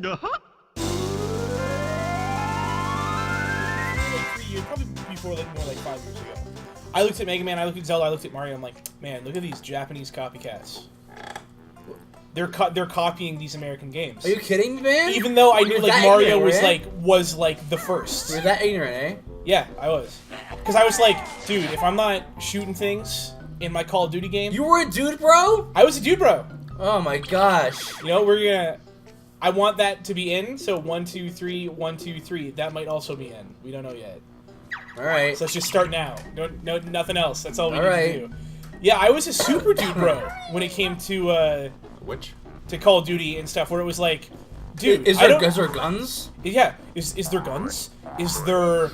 Uh-huh. Like 3 years, probably before, like more like 5 years ago. I looked at Mega Man, I looked at Zelda, I looked at Mario. I'm like, man, look at these Japanese copycats. They're copying these American games. Are you kidding me, man? Even though I knew like Mario was ignorant, like the first. You're that ignorant, eh? Yeah, I was. Because I was like, dude, if I'm not shooting things in my Call of Duty game, You were a dude, bro? I was a dude, bro. Oh my gosh. You know, I want that to be in. So 1, 2, 3, 1, 2, 3. That might also be in. We don't know yet. All right. So let's just start now. No, nothing else. That's all we need right. to do. Yeah, I was a super dude, bro, when it came to Which? to Call of Duty and stuff. Where it was like, dude, Is there guns? Yeah, is there guns? Is there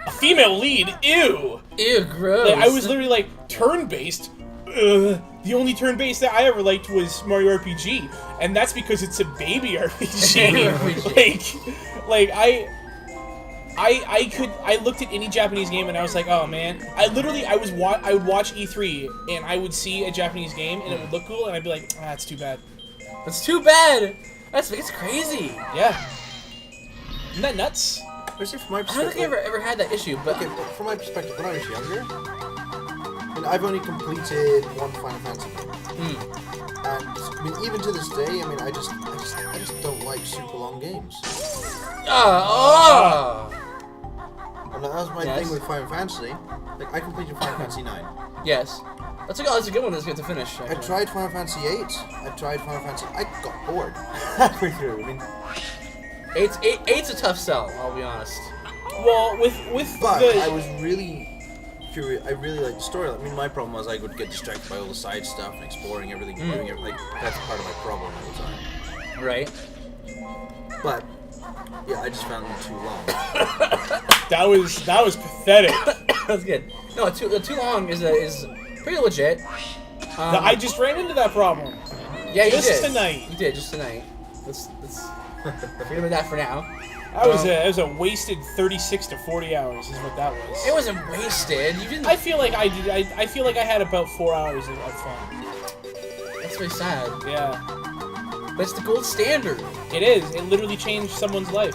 a female lead? Ew. Ew, gross. Like, I was literally like turn-based. The only turn-based that I ever liked was Mario RPG, and that's because it's a baby RPG. like I looked at any Japanese game and I was like, oh man. I would watch E3 and I would see a Japanese game and it would look cool and I'd be like, ah, it's too bad. That's too bad. It's crazy. Yeah. Isn't that nuts? Especially from my I don't perspective. think I ever had that issue, but Okay, from my perspective, when I was younger, and I've only completed one Final Fantasy game. And I mean, even to this day, I mean, I just don't like super long games. And that was my thing with Final Fantasy. Like, I completed Final Fantasy 9. Yes. That's a good one that's good to finish. I tried Final Fantasy 8. I tried Final Fantasy. I got bored halfway through. I mean, eight's a tough sell. I'll be honest. Well, but I was really curious. I really liked the story. I mean, my problem was I would get distracted by all the side stuff and exploring everything and doing everything. Like, that's part of my problem all the time. Right. But yeah, I just found them too long. that was pathetic. That's good. No, too long is pretty legit. I just ran into that problem. Yeah, you just did. tonight. You did just tonight. Let's forget about that for now. That was a wasted 36 to 40 hours is what that was. It wasn't wasted. You didn't. I feel like I did. I feel like I had about 4 hours of fun. That's very sad. Yeah. That's the gold standard. It is. It literally changed someone's life.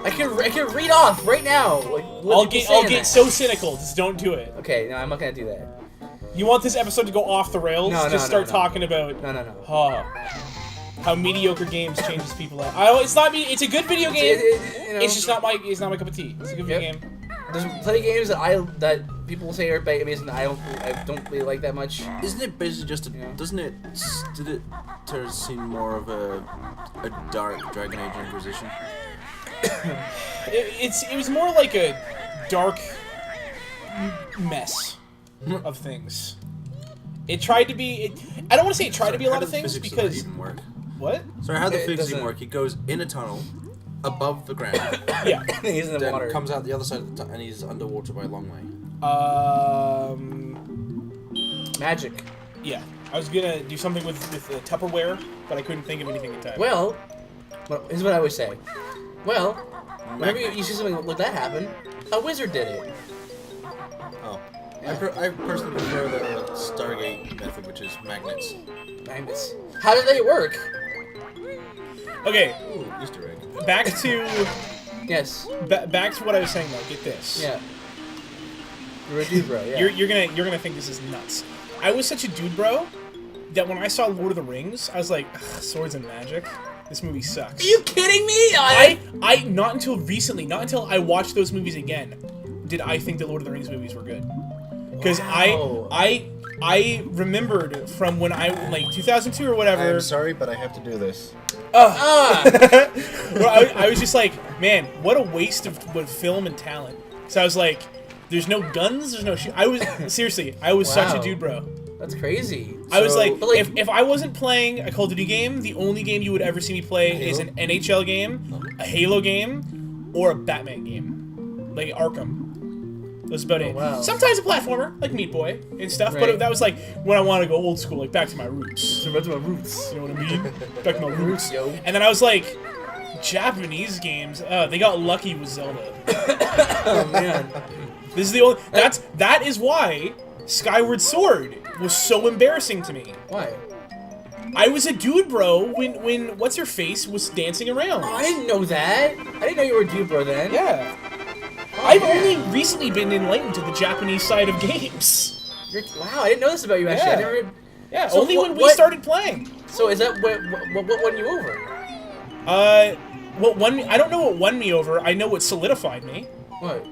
I can read off right now. Like, I'll get so cynical. Just don't do it. Okay, no, I'm not gonna do that. You want this episode to go off the rails? No, Just start talking about how mediocre games changes people out. It's not me. It's a good video game. It's just not my. It's not my cup of tea. It's a good video game. There's plenty of games that people say are amazing that I don't really like that much. Isn't it basically just did it seem more of a dark Dragon Age Inquisition? It was more like a dark mess of things. It tried to be. I don't want to say it tried to be a lot of things because. Even work? What? Sorry, how the physics even work? He goes in a tunnel above the ground. Yeah. He's in the water. Comes out the other side of the and he's underwater by a long way. Magic. Yeah. I was gonna do something with Tupperware, but I couldn't think of anything in time. Well, here's what I always say. Well, whenever you see something like that happen, a wizard did it. Oh. Yeah. I personally prefer the Stargate method, which is magnets. Magnets. How do they work? Okay. Ooh, Easter egg. Back to. Yes. Back to what I was saying though. Get this. Yeah. You're a dude, bro. Yeah. You're gonna think this is nuts. I was such a dude, bro, that when I saw Lord of the Rings, I was like, swords and magic. This movie sucks. Are you kidding me? I not until recently, not until I watched those movies again, did I think the Lord of the Rings movies were good. Because I remembered from when I like 2002 or whatever. I'm sorry, but I have to do this. Well, I was just like, man, what a waste of film and talent. So I was like, there's no guns, there's no shit. I was seriously, I was such a dude, bro. That's crazy. I was like, if I wasn't playing a Call of Duty game, the only game you would ever see me play is an NHL game, a Halo game, or a Batman game, like Arkham. That's about it. Wow. Sometimes a platformer, like Meat Boy and stuff, but that was like when I want to go old school, like back to my roots. Back to my roots. You know what I mean? Back to my roots. Yo. And then I was like, Japanese games, they got lucky with Zelda. Oh man. This is the only. That is why Skyward Sword was so embarrassing to me. Why? I was a dude, bro. When what's her face was dancing around. Oh, I didn't know that. I didn't know you were a dude, bro. Then. Yeah. I've only recently been enlightened to the Japanese side of games. Wow, I didn't know this about you. Actually, Yeah. I never. Yeah, So only what- when we what- started playing. So is that what won you over? What won me? I don't know what won me over. I know what solidified me. What?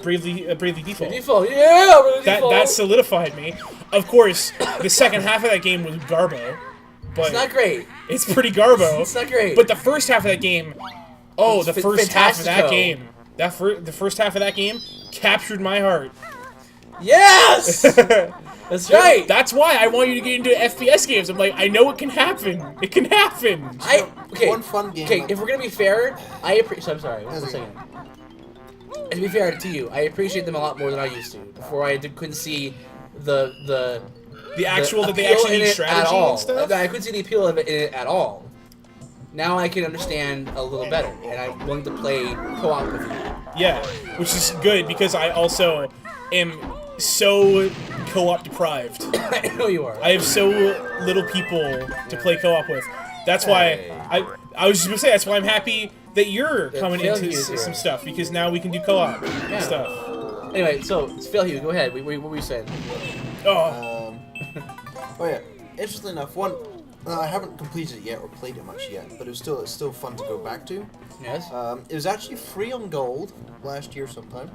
Bravely Default. Default. Yeah. Bravely Default. That solidified me. Of course, the second half of that game was Garbo. But It's not great. it's pretty Garbo. It's not great. But the first half of that game, It's the first half of that fantastico. game, the first half of that game captured my heart. Yes. That's right. That's why I want you to get into FPS games. I'm like, I know it can happen. It can happen. Okay. One fun game. Okay, if we're gonna be fair, I appreciate. So I'm sorry. One That's second. And to be fair to you, I appreciate them a lot more than I used to. Before couldn't see the Actual that they appeal actually in need it at strategy all. and stuff. I couldn't see the appeal of it in it at all. Now I can understand a little better, and I'm willing to play co-op with you. Yeah, which is good because I also am so co-op deprived. I know you are. I have so little people to play co-op with. That's why I was just gonna say that's why I'm happy that you're coming Phil into Hughes here. some stuff because now we can do co-op Yeah. stuff. Anyway, so Phil Hughes, go ahead. What were you saying? Oh, Oh yeah. Interestingly enough, one I haven't completed it yet or played it much yet, but it's still fun to go back to. Yes. It was actually free on Gold last year sometime,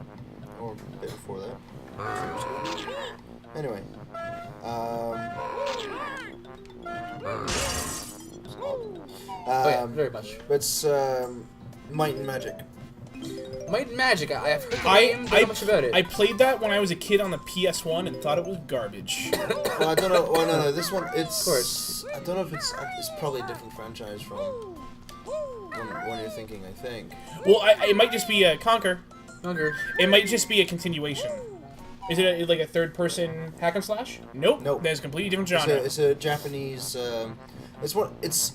or a bit before that. Anyway, Oh yeah, very much. It's Might and Magic. Might and Magic. I've heard the I name, don't know much about it. I played that when I was a kid on the PS1 and thought it was garbage. Well, I don't know. Oh no, this one it's. Of course. I don't know if it's probably a different franchise from one you're thinking. I think. Well, it might just be a Conquer. Younger. It might just be a continuation. Is it like a third-person hack and slash? Nope. Nope. That's a completely different genre. It's a Japanese. It's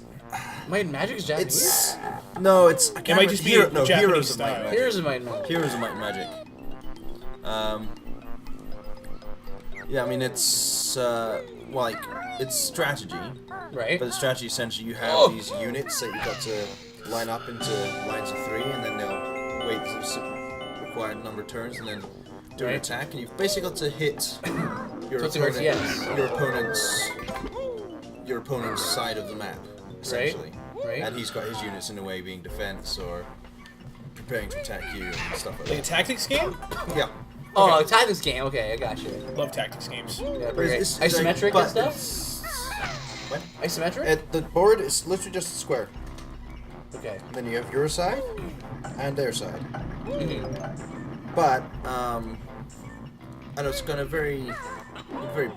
Might and Magic is Japanese. It's no, it's. I can't might remember- just be Hero, a no, Japanese Heroes of Might style. and Magic. Here's a Might and Magic. Heroes of Might and Magic. Yeah, I mean it's like it's strategy, Right. but the strategy essentially you have these units that you've got to line up into lines of 3, and then they'll wait the required number of turns, and then do an Right. attack, and you've basically got to hit your So it's like opponent, RTS. your opponent's side of the map, essentially. Right. And he's got his units in a way being defense or preparing to attack you and stuff like Like a that. tactics game? Yeah. Oh, tactics game. Okay, I got you. Love tactics games. Yeah, But pretty great. it's like- Isometric but and stuff. it's- What? Isometric. The board is literally just a square. Okay. Then you have your side and their side. Mm-hmm. But I know it's kind of very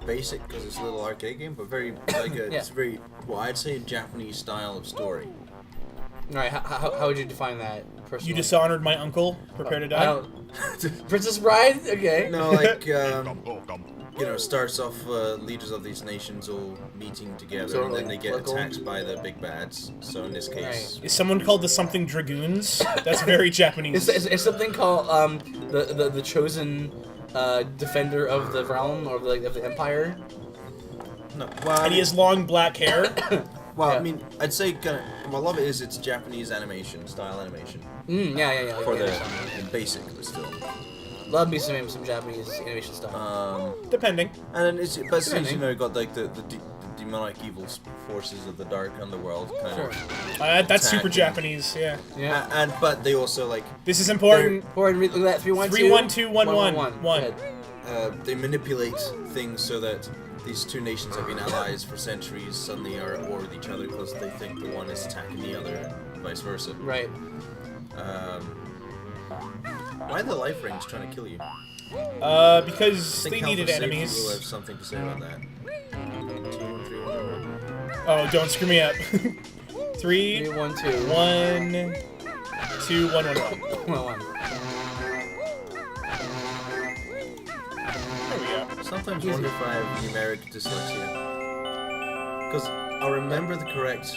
basic because it's a little arcade game, but very like a, Yeah. it's very I'd say a Japanese style of story. All right. How would you define that personally? You dishonored my uncle. Prepare to I die. don't. Princess Bride. Okay. No, like starts off leaders of these nations all meeting together, So, and then like, they get political? attacked by the big bads. So in this case, Is someone called the something Dragoons? That's very Japanese. It's something called the chosen defender of the realm or of the empire. no. Well, And he has long black hair. well, yeah. I mean, I'd say kind of. Well, a lot of it is it's Japanese animation style animation Yeah. Like for the the basic, but still. love me some Japanese animation stuff. Depending. And then it's but since Depending. you know you got like the demonic evil forces of the dark underworld kind Sure. of. That's super Attacking. Japanese. Yeah. Yeah. And but they also like This is important. Or look at that 312 31211. Go ahead. they manipulate things so that these two nations have been allies for centuries suddenly are at war with each other because they think the one is attacking the other and vice versa. Right. Why are the life rings trying to kill you? Because I think they Health needed and Safety will enemies. have something to say about that. 2131. Oh, don't screw me up. 3, 312 1, 2, 1, 1, 1. 111. There we go. Sometimes Easy. wonder if I have numeric dyslexia. Because I'll remember the correct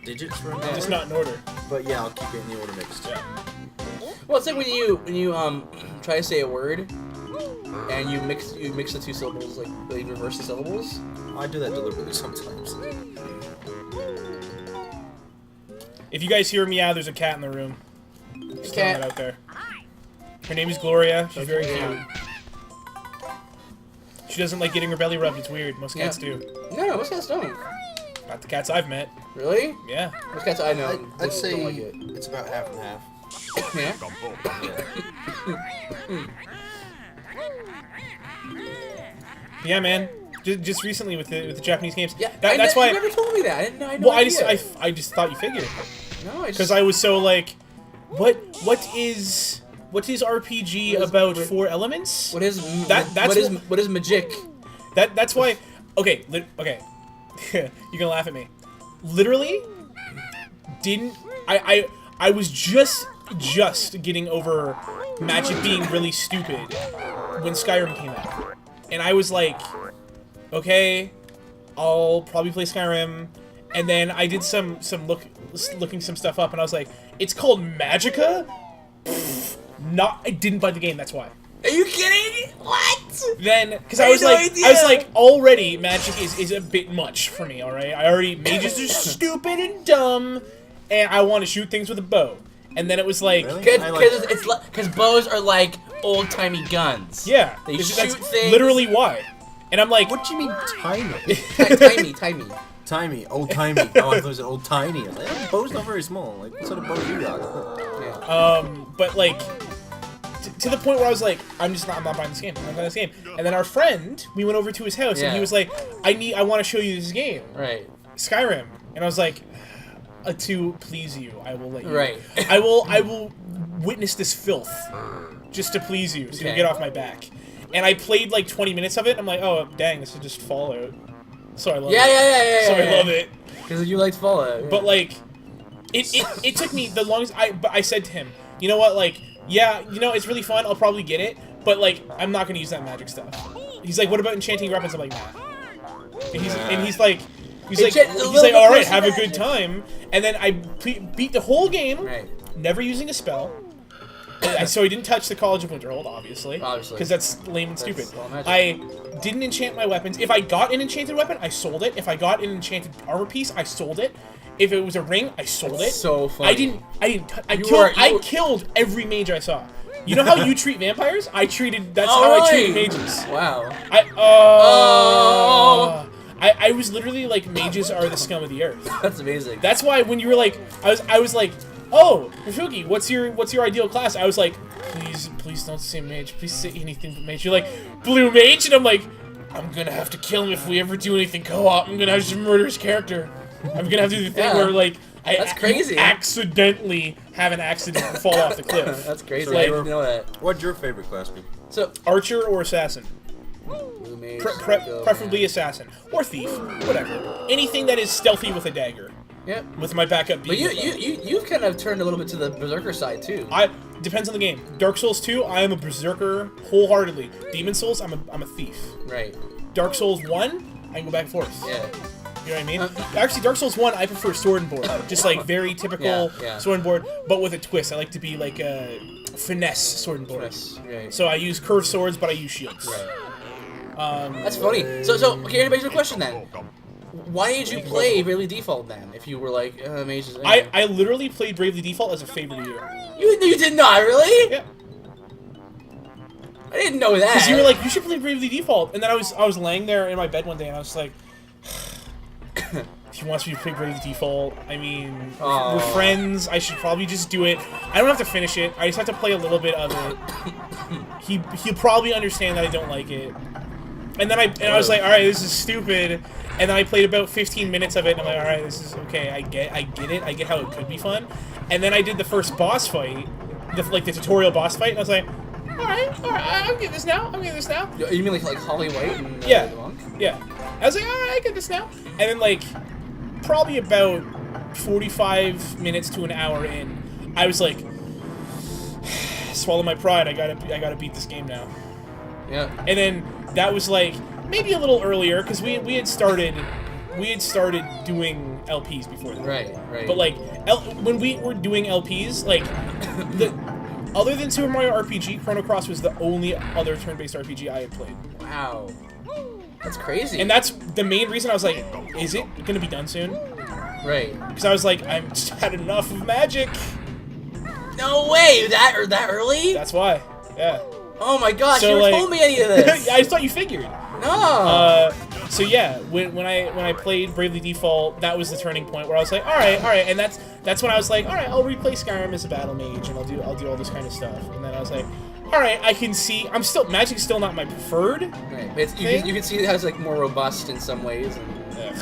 digits for a number, Just not in order. but yeah, I'll keep getting the order mixed. Yeah. Well, it's like when you try to say a word and you mix the two syllables, like you reverse the syllables. I do that deliberately sometimes. If you guys hear a meow, there's a cat in the room. Just throwing cat. it out there. Her name is Gloria. She's very cute. She doesn't like getting her belly rubbed. It's weird. Most cats do. No, most cats don't. Not the cats I've met. Really? Yeah. Most cats I know I'd say don't like it. it's about half and half. Yeah? Yeah, man. Just recently with the Japanese games. Yeah, That's why. You never told me that. I didn't know. I had no Well, idea. I just thought you figured. No, I just... Because I was so like, what is RPG about 4 elements? What is... That's what is magic? That's why. Okay, okay. You're gonna laugh at me. Literally, I was just getting over magic being really stupid when Skyrim came out, and I was like, okay, I'll probably play Skyrim, and then I did looking some stuff up, and I was like, it's called Magicka. I didn't buy the game. That's why. Are you kidding? What? Then, because I I was had no like, idea. already magic is a bit much for me. All right, mages are stupid and dumb, and I want to shoot things with a bow. And then it was like, Really? Because bows are like old-timey guns. yeah, They that's shoot things. literally why. And I'm like, What do you mean tiny? Timey. Timey, old timey. Oh, I thought it was an old tiny. I was like, oh, bow's not very small. Like, what sort of bow you got? Yeah. but like, to the point where I was like, I'm not buying this game. I'm not buying this game. And then our friend, we went over to his house, and he Yeah. was like, I want to show you this game, Right. Skyrim. And I was like, to please you, I will let you. Right. I will witness this filth, just to please you, so you Okay. get off my back. And I played like 20 minutes of it. And I'm like, oh dang, this is just Fallout. So I love it. Yeah. So I love it. Because you liked Fallout. Yeah. But like, it took me the longest. But I said to him, you know what, like, yeah, you know, it's really fun. I'll probably get it, but like, I'm not gonna use that magic stuff. He's like, what about enchanting weapons? I'm like, nah. And he's like, all right, have a good time. And then I beat the whole game, Right. never using a spell. So I didn't touch the College of Winterhold, obviously, Obviously. because that's lame and stupid. all magic. I didn't enchant my weapons. If I got an enchanted weapon, I sold it. If I got an enchanted armor piece, I sold it. If it was a ring, I sold it. So funny. I killed every mage I saw. You know how you treat vampires? That's how I treat mages. Wow. I was literally like, mages are the scum of the earth. That's amazing. That's why when you were like, I was like, oh, Rafuki, what's your ideal class? I was like, please don't say mage. Please say anything but mage. You're like, blue mage, and I'm like, I'm gonna have to kill him if we ever do anything co-op. I'm gonna have to murder his character. I'm gonna have to do the thing where like That's crazy. accidentally have an accident and fall off the cliff. That's crazy. So I you didn't know that. What'd your favorite class be? So, Archer or assassin? blue mage, Preferably assassin or thief, whatever. Anything that is stealthy with a dagger. Yep. With my backup beat. But you've kind of turned a little bit to the berserker side too. Depends on the game. Dark Souls 2, I am a berserker wholeheartedly. Demon Souls, I'm a thief. Right. Dark Souls 1, I can go back and forth. Yeah. You know what I mean? Actually, Dark Souls 1, I prefer sword and board. Just like very typical Yeah. sword and board, but with a twist. I like to be like a finesse sword and board. Right. So I use curved swords, but I use shields. Right. That's funny. So okay, here's a question then. Why did you play Bravely Default then? If you were like, mages. I literally played Bravely Default as a favor to you. You did not really? Yeah. I didn't know that. Because you were like, you should play Bravely Default, and then I was laying there in my bed one day, and I was like, if he wants me to play Bravely Default, I mean, we're friends. I should probably just do it. I don't have to finish it. I just have to play a little bit of it. He'll probably understand that I don't like it. And then I was like, all right, this is stupid. And then I played about 15 minutes of it, and I'm like, all right, this is okay. I get it. I get how it could be fun. And then I did the first boss fight, the tutorial boss fight, and I was like, all right, I'll get this now. You mean like Holly White and Yeah. the monk? Yeah. I was like, all right, I get this now. And then like, probably about 45 minutes to an hour in, I was like, swallow my pride. I gotta beat this game now. Yeah. And then that was like maybe a little earlier because we had started doing LPs before that. Right. But like when we were doing LPs, like other than Super Mario RPG, Chrono Cross was the only other turn-based RPG I had played. Wow. That's crazy. And that's the main reason I was like, is it gonna be done soon? Right. Because I was like, I've just had enough of Magic. No way! That early? That's why. Yeah. Oh my gosh! So, you never like- told me any of this. I just thought you figured. No. So yeah, when I played Bravely Default, that was the turning point where I was like, all right, and that's when I was like, all right, I'll replay Skyrim as a battle mage, and I'll do all this kind of stuff. And then I was like, all right, I can see Magic's still not my preferred. Right. But you can see how it's like more robust in some ways, and Ugh.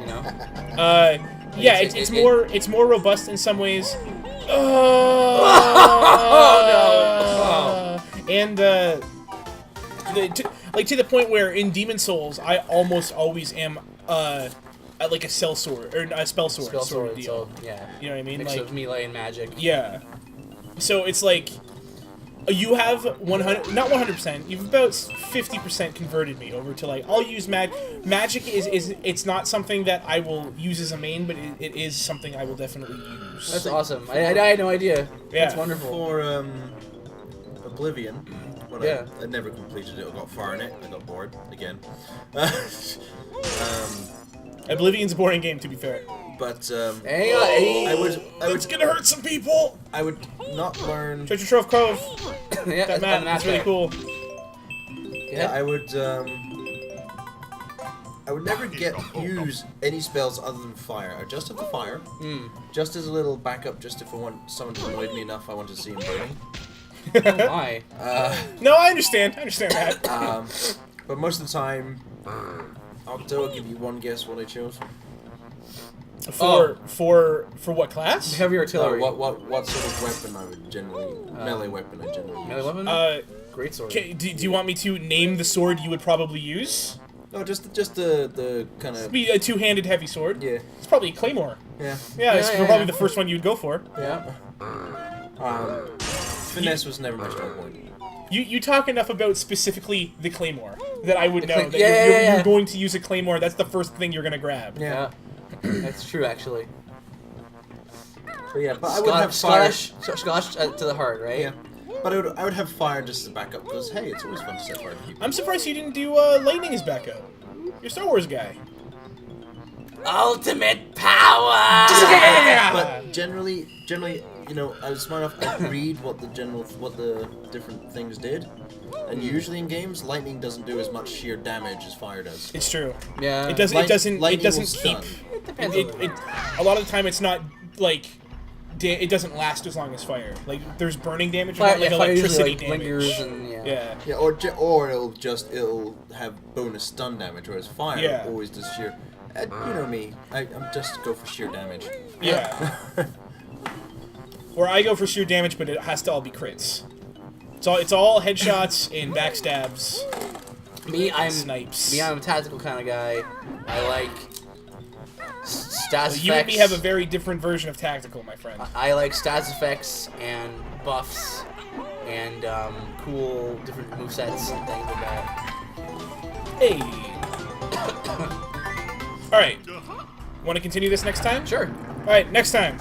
you know. Yeah, it's more robust in some ways. Oh, no. And to the point where in Demon Souls, I almost always am like a spell sword or a spell sword Spell sort of sword, deal. so yeah. You know what I mean? Mix Like, of melee and magic. yeah. So it's like you have 100, not 100%. You've about 50% converted me over to like I'll use magic. Is it's not something that I will use as a main, but it is something I will definitely use. That's awesome. I had no idea. Yeah. That's wonderful. For Oblivion, when Yeah. I never completed it, I got far in it, I got bored again. Oblivion's a boring game, to be fair. But Hang on, hey. It's gonna hurt some people. I would not learn. Treasure Trove Cove. Yeah, That map, that's really cool. Yeah, I would never use any spells other than fire. I just have the fire, just as a little backup, just if I want someone to annoy me enough, I want to see him burning. Oh my. No, I understand that. But most of the time, I'll give you one guess what I chose. For what class? Heavy artillery. What sort of weapon I would generally melee weapon I generally use. Melee weapon? Great sword. Do you want me to name the sword you would probably use? No, just the kind It'd of be a two-handed heavy sword. yeah. It's probably a claymore. Yeah. Yeah, it's yeah, probably yeah. the first one you'd go for. Yeah. Finesse was never my strong point. You talk enough about specifically the claymore that I would know that yeah. you're going to use a claymore. That's the first thing you're gonna grab. Yeah. That's true, actually. So yeah, but I would have fire. Scotch to the heart, right? Yeah. But I would have fire just as a backup because hey, it's always fun to set fire to people. I'm surprised you didn't do lightning as backup. You're a Star Wars guy. Ultimate power! But generally, you know, I was smart enough to read what the different things did, and usually in games, lightning doesn't do as much sheer damage as fire does. It's true. Yeah. It doesn't. Lightning It doesn't will keep. stun. Depends It, a lot of the time, it's not like. It doesn't last as long as fire. Like there's burning damage, Fire, not like fire electricity usually, like, damage. lingers and yeah. Yeah. Yeah, or it'll have bonus stun damage, whereas fire Yeah. always does sheer. You know me, I'm just go for sheer damage. Yeah. Or I go for sheer damage, but it has to all be crits. It's all headshots and backstabs. Snipes. I'm a tactical kind of guy. I like stats effects. You and me have a very different version of tactical, my friend. I like stats effects and buffs and cool different movesets and things like that. Hey. All right. Want to continue this next time? Sure. All right, next time.